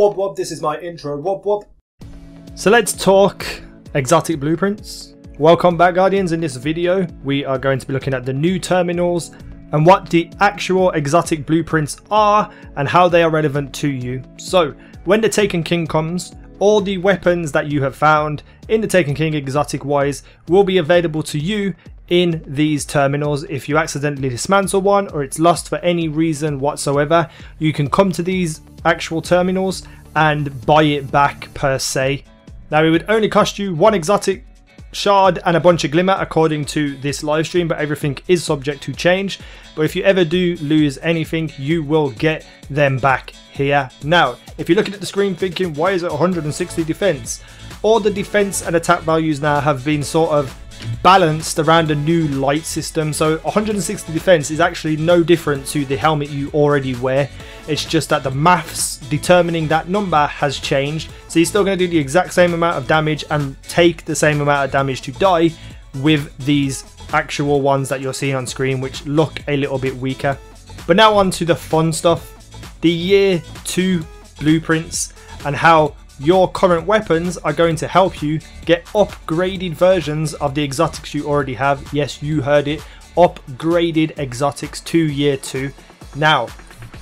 Wob wob, this is my intro, wob wob. So let's talk exotic blueprints. Welcome back, Guardians. In this video we are going to be looking at the new terminals and what the actual exotic blueprints are and how they are relevant to you. So when the Taken King comes, all the weapons that you have found in the Taken King exotic wise will be available to you in these terminals. If you accidentally dismantle one or it's lost for any reason whatsoever, you can come to these actual terminals and buy it back per se. Now it would only cost you one exotic shard and a bunch of glimmer according to this live stream, but everything is subject to change. But if you ever do lose anything, you will get them back here. Now if you're looking at the screen thinking, why is it 160 defense? All the defense and attack values now have been sort of balanced around a new light system, so 160 defense is actually no different to the helmet you already wear. It's just that the maths determining that number has changed, so you're still going to do the exact same amount of damage and take the same amount of damage to die with these actual ones that you're seeing on screen, which look a little bit weaker. But now on to the fun stuff, the year 2 blueprints and how your current weapons are going to help you get upgraded versions of the exotics you already have. Yes, you heard it, upgraded exotics to year 2. Now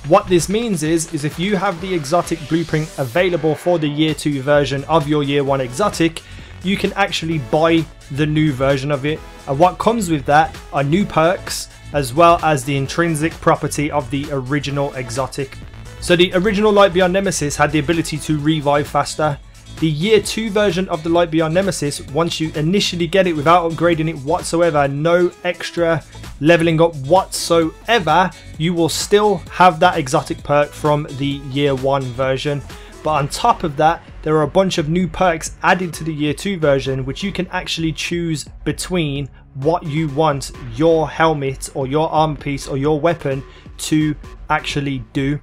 what this means is if you have the exotic blueprint available for the year 2 version of your year 1 exotic, you can actually buy the new version of it, and what comes with that are new perks as well as the intrinsic property of the original exotic. So the original Light Beyond Nemesis had the ability to revive faster. The year 2 version of the Light Beyond Nemesis, once you initially get it without upgrading it whatsoever, no extra leveling up whatsoever, you will still have that exotic perk from the year 1 version. But on top of that, there are a bunch of new perks added to the year 2 version, which you can actually choose between what you want your helmet or your armor piece or your weapon to actually do.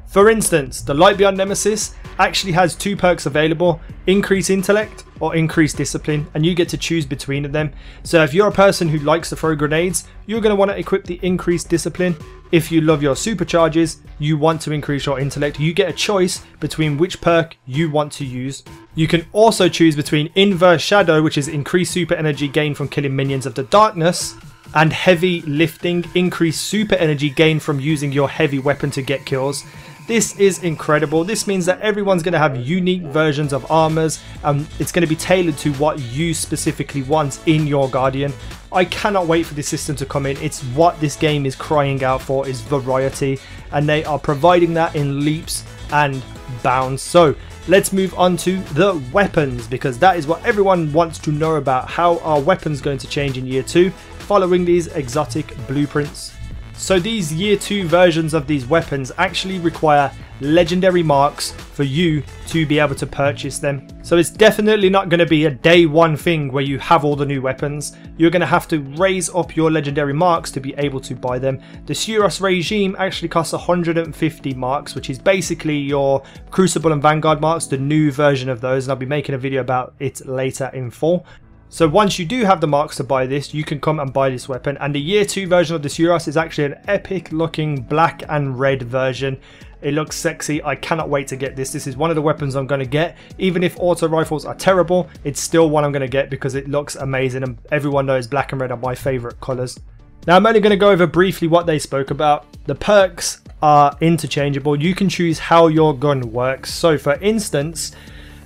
For instance, the Light Beyond Nemesis actually has 2 perks available, increase intellect or increase discipline, and you get to choose between them. So if you're a person who likes to throw grenades, you're going to want to equip the increased discipline. If you love your supercharges, you want to increase your intellect, you get a choice between which perk you want to use. You can also choose between inverse shadow, which is increased super energy gained from killing minions of the darkness, and heavy lifting, increased super energy gained from using your heavy weapon to get kills. This is incredible. This means that everyone's going to have unique versions of armors, and it's going to be tailored to what you specifically want in your Guardian. I cannot wait for this system to come in. It's what this game is crying out for, is variety, and they are providing that in leaps and bounds. So let's move on to the weapons, because that is what everyone wants to know about. How are weapons going to change in year 2 following these exotic blueprints? So these year 2 versions of these weapons actually require legendary marks for you to be able to purchase them. So it's definitely not going to be a day 1 thing where you have all the new weapons. You're going to have to raise up your legendary marks to be able to buy them. The Suros regime actually costs 150 marks, which is basically your Crucible and Vanguard marks, the new version of those, and I'll be making a video about it later in full. So once you do have the marks to buy this, you can come and buy this weapon. And the year 2 version of the Suros is actually an epic looking black and red version. It looks sexy. I cannot wait to get this. This is one of the weapons I'm going to get. Even if auto rifles are terrible, it's still one I'm going to get because it looks amazing. And everyone knows black and red are my favorite colors. Now I'm only going to go over briefly what they spoke about. The perks are interchangeable. You can choose how your gun works. So for instance,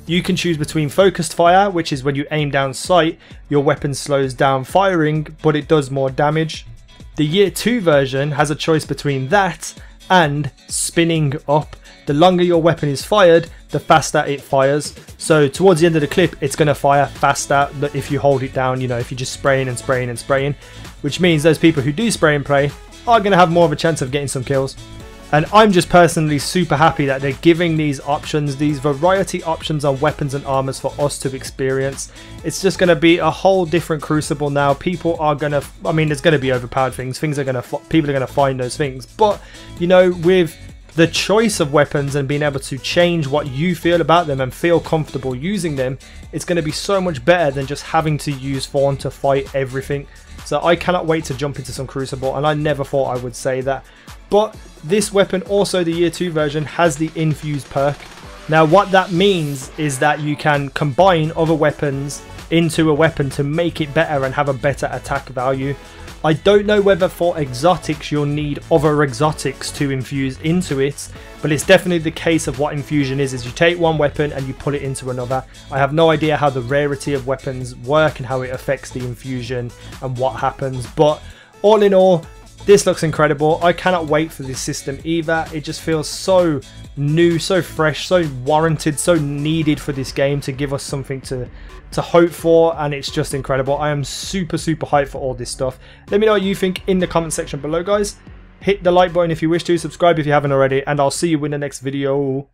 you can choose between focused fire, which is when you aim down sight, your weapon slows down firing, but it does more damage. The year 2 version has a choice between that and spinning up. The longer your weapon is fired, the faster it fires. So towards the end of the clip, it's going to fire faster if you hold it down, you know, if you're just spraying and spraying and spraying, which means those people who do spray and pray are going to have more of a chance of getting some kills. And I'm just personally super happy that they're giving these options, these variety options on weapons and armors for us to experience. It's just going to be a whole different Crucible now. People are going to, I mean, there's going to be overpowered things. People are going to find those things. But, you know, with the choice of weapons and being able to change what you feel about them and feel comfortable using them, it's going to be so much better than just having to use Fawn to fight everything. So I cannot wait to jump into some Crucible, and I never thought I would say that. But this weapon, also the year 2 version, has the Infuse perk. Now what that means is that you can combine other weapons into a weapon to make it better and have a better attack value. I don't know whether for exotics you'll need other exotics to infuse into it, but it's definitely the case of what Infusion is you take one weapon and you put it into another. I have no idea how the rarity of weapons work and how it affects the infusion and what happens, but all in all, this looks incredible. I cannot wait for this system either. It just feels so new, so fresh, so warranted, so needed for this game to give us something to hope for, and it's just incredible. I am super hyped for all this stuff. Let me know what you think in the comment section below, guys. Hit the like button if you wish to, subscribe if you haven't already, and I'll see you in the next video.